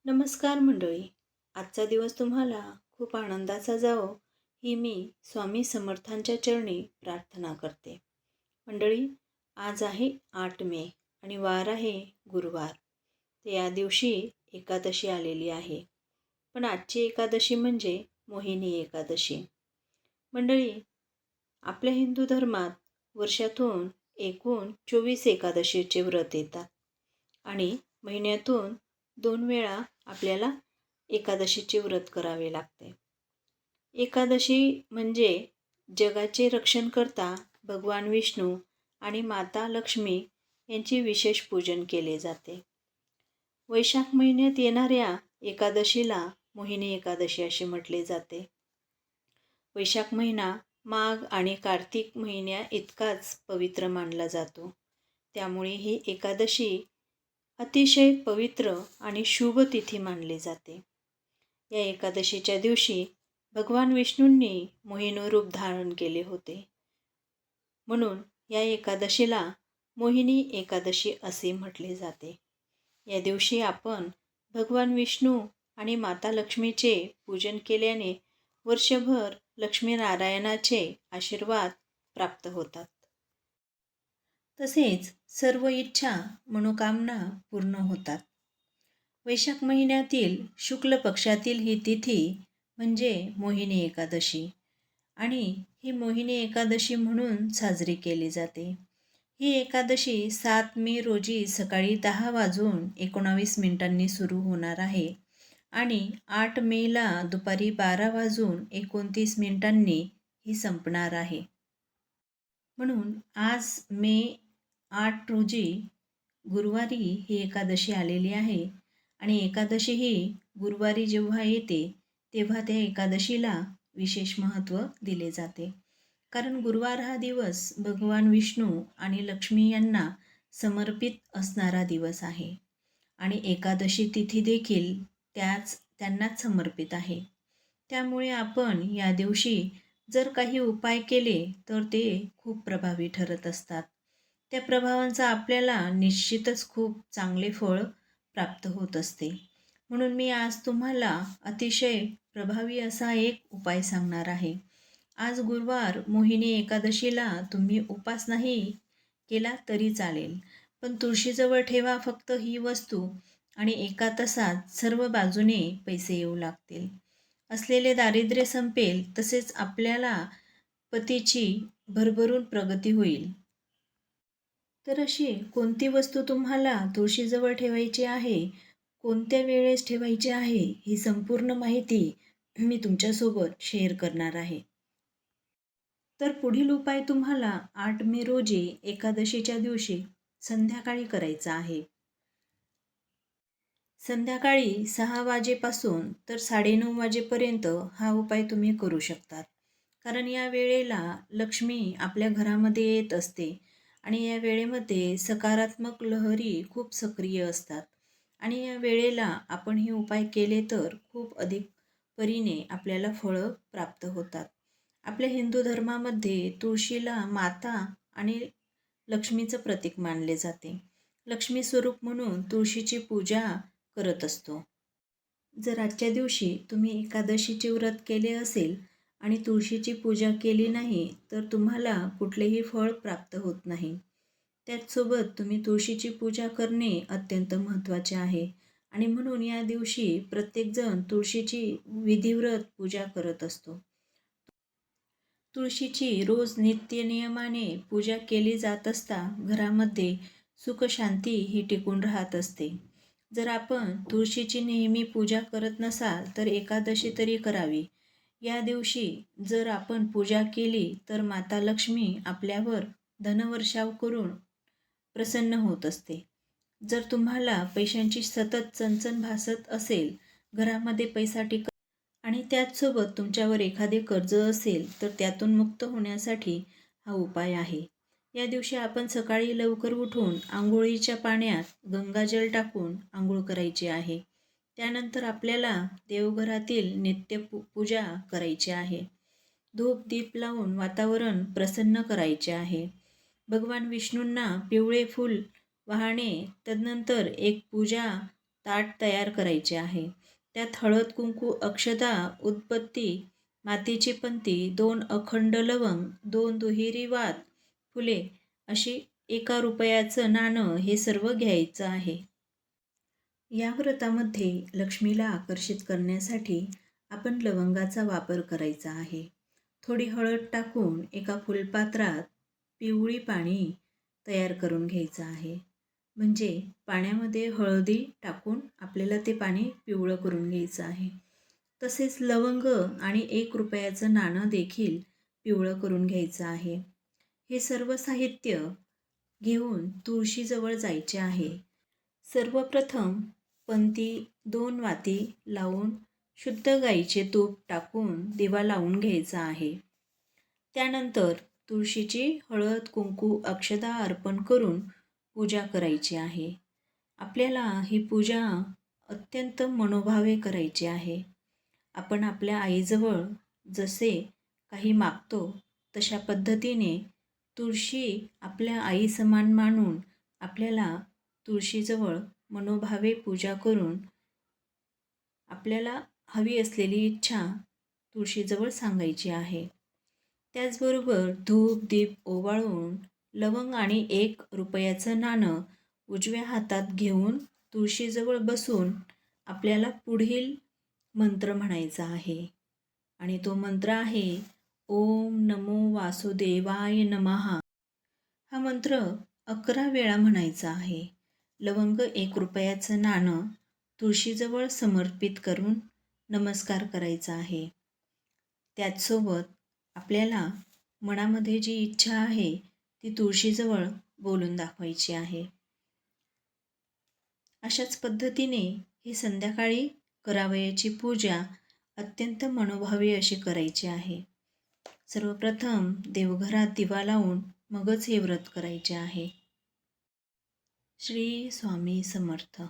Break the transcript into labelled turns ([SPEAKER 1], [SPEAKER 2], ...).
[SPEAKER 1] नमस्कार मंडळी. आजचा दिवस तुम्हाला खूप आनंदाचा जावो ही मी स्वामी समर्थांच्या चरणी प्रार्थना करते. मंडळी, आज आहे 8 मे आणि वार आहे गुरुवार. तर या दिवशी एकादशी आलेली आहे. पण आजची एकादशी म्हणजे मोहिनी एकादशी. मंडळी, आपल्या हिंदू धर्मात वर्षातून एकूण 24 एकादशीचे व्रत येतात आणि महिन्यातून 2 वेळा आपल्याला एकादशीचे व्रत करावे लागते. एकादशी म्हणजे जगाचे रक्षणकर्ता भगवान विष्णू आणि माता लक्ष्मी यांचे विशेष पूजन केले जाते. वैशाख महिन्यात येणाऱ्या एकादशीला मोहिनी एकादशी असे म्हटले जाते. वैशाख महिना माघ आणि कार्तिक महिन्या इतकाच पवित्र मानला जातो. त्यामुळे ही एकादशी अतिशय पवित्र आणि शुभ तिथी मानली जाते. या एकादशीच्या दिवशी भगवान विष्णूंनी मोहिनी रूप धारण केले होते. म्हणून या एकादशीला मोहिनी एकादशी असे म्हटले जाते. या दिवशी आपण भगवान विष्णू आणि माता लक्ष्मीचे पूजन केल्याने वर्षभर लक्ष्मीनारायणाचे आशीर्वाद प्राप्त होतात. तसेच सर्व इच्छा मनोकामना पूर्ण होतात. वैशाख महिन्यातील शुक्ल पक्षातील ही तिथी म्हणजे मोहिनी एकादशी आणि ही मोहिनी एकादशी म्हणून साजरी केली जाते. ही एकादशी 7 मे रोजी सकाळी 10:19 सुरू होणार आहे आणि 8 मेला दुपारी 12:29 ही संपणार आहे. म्हणून आज मे 8 रोजी गुरुवारी ही एकादशी आलेली आहे आणि एकादशी ही गुरुवारी जेव्हा येते तेव्हा त्या एकादशीला विशेष महत्त्व दिले जाते. कारण गुरुवार हा दिवस भगवान विष्णू आणि लक्ष्मी यांना समर्पित असणारा दिवस आहे आणि एकादशी तिथी देखील त्यांनाच समर्पित आहे. त्यामुळे आपण या दिवशी जर काही उपाय केले तर ते खूप प्रभावी ठरत असतात. त्या प्रभावांचा आपल्याला निश्चितच खूप चांगले फळ प्राप्त होत असते. म्हणून मी आज तुम्हाला अतिशय प्रभावी असा एक उपाय सांगणार आहे. आज गुरुवार मोहिनी एकादशीला तुम्ही उपास नाही केला तरी चालेल, पण तुळशीजवळ ठेवा फक्त ही वस्तू आणि 1 तासात सर्व बाजूने पैसे येऊ लागतील. असलेले दारिद्र्य संपेल, तसेच आपल्याला पतीची भरभरून प्रगती होईल. तर अशी कोणती वस्तू तुम्हाला तुळशीजवळ ठेवायची आहे, कोणत्या वेळेस ठेवायची आहे, ही संपूर्ण माहिती मी तुमच्यासोबत शेअर करणार आहे. तर पुढील उपाय तुम्हाला 8 मे रोजी एकादशीच्या दिवशी संध्याकाळी करायचा आहे. संध्याकाळी 6 वाजेपासून तर 9:30 वाजेपर्यंत हा उपाय तुम्ही करू शकतात. कारण या वेळेला लक्ष्मी आपल्या घरामध्ये येत असते आणि या वेळेमध्ये सकारात्मक लहरी खूप सक्रिय असतात आणि या वेळेला आपण हे उपाय केले तर खूप अधिक परीने आपल्याला फळं प्राप्त होतात. आपल्या हिंदू धर्मामध्ये तुळशीला माता आणि लक्ष्मीचं प्रतीक मानले जाते. लक्ष्मी स्वरूप म्हणून तुळशीची पूजा करत असतो. जर आजच्या दिवशी तुम्ही एकादशीचे व्रत केले असेल आणि तुळशीची पूजा केली नाही तर तुम्हाला कुठलेही फळ प्राप्त होत नाही. त्याचसोबत तुम्ही तुळशीची पूजा करणे अत्यंत महत्त्वाचे आहे आणि म्हणून या दिवशी प्रत्येकजण तुळशीची विधिव्रत पूजा करत असतो. तुळशीची रोज नित्यनियमाने पूजा केली जात असता घरामध्ये सुख शांती ही टिकून राहत असते. जर आपण तुळशीची नेहमी पूजा करत नसाल तर एकादशी तरी करावी. या दिवशी जर आपण पूजा केली तर माता लक्ष्मी आपल्यावर धनवर्षाव करून प्रसन्न होत असते. जर तुम्हाला पैशांची सतत चणचण भासत असेल, घरामध्ये पैसा टिकत आणि त्याचसोबत तुमच्यावर एखादे कर्ज असेल तर त्यातून मुक्त होण्यासाठी हा उपाय आहे. या दिवशी आपण सकाळी लवकर उठून आंघोळीच्या पाण्यात गंगाजल टाकून आंघोळ करायची आहे. त्यानंतर आपल्याला देवघरातील पूजा करायची आहे. धूप दीप लावून वातावरण प्रसन्न करायचे आहे. भगवान विष्णूंना पिवळे फूल वाहणे, तदनंतर एक पूजा ताट तयार करायचे आहे. त्यात हळद, कुंकू, अक्षता, उदबत्ती, मातीची पंती, 2 अखंड लवंग, 2 दुहेरी वात, फुले अशी 1 रुपयाचं नाणं हे सर्व घ्यायचं आहे. या व्रतामध्ये लक्ष्मीला आकर्षित करण्यासाठी आपण लवंगाचा वापर करायचा आहे. थोडी हळद टाकून एका फुलपात्रात पिवळी पाणी तयार करून घ्यायचं आहे. म्हणजे पाण्यामध्ये हळदी टाकून आपल्याला ते पाणी पिवळं करून घ्यायचं आहे. तसेच लवंग आणि 1 रुपयाचं नाणं देखील पिवळं करून घ्यायचं आहे. हे सर्व साहित्य घेऊन तुळशीजवळ जायचे आहे. सर्वप्रथम पंती 2 वाती लावून शुद्ध गाईचे तूप टाकून दिवा लावून घ्यायचा आहे. त्यानंतर तुळशीची हळद, कुंकू, अक्षता अर्पण करून पूजा करायची आहे. आपल्याला ही पूजा अत्यंत मनोभावे करायची आहे. आपण आपल्या आईजवळ जसे काही मागतो तशा पद्धतीने तुळशी आपल्या आई समान मानून आपल्याला तुळशीजवळ मनोभावे पूजा करून आपल्याला हवी असलेली इच्छा तुळशीजवळ सांगायची आहे. त्याचबरोबर धूप दीप ओवाळून लवंग आणि 1 रुपयाचं नाणं उजव्या हातात घेऊन तुळशीजवळ बसून आपल्याला पुढील मंत्र म्हणायचा आहे. आणि तो मंत्र आहे ओम नमो वासुदेवाय नमः. हा मंत्र 11 वेळा म्हणायचा आहे. लवंग 1 रुपयाचं नाणं तुळशीजवळ समर्पित करून नमस्कार करायचा आहे. त्याचसोबत आपल्याला मनामध्ये जी इच्छा आहे ती तुळशीजवळ बोलून दाखवायची आहे. अशाच पद्धतीने ही संध्याकाळी करावयाची पूजा अत्यंत मनोभावी अशी करायची आहे. सर्वप्रथम देवघरात दिवा लावून मगच हे व्रत करायचे आहे. श्री स्वामी समर्थ.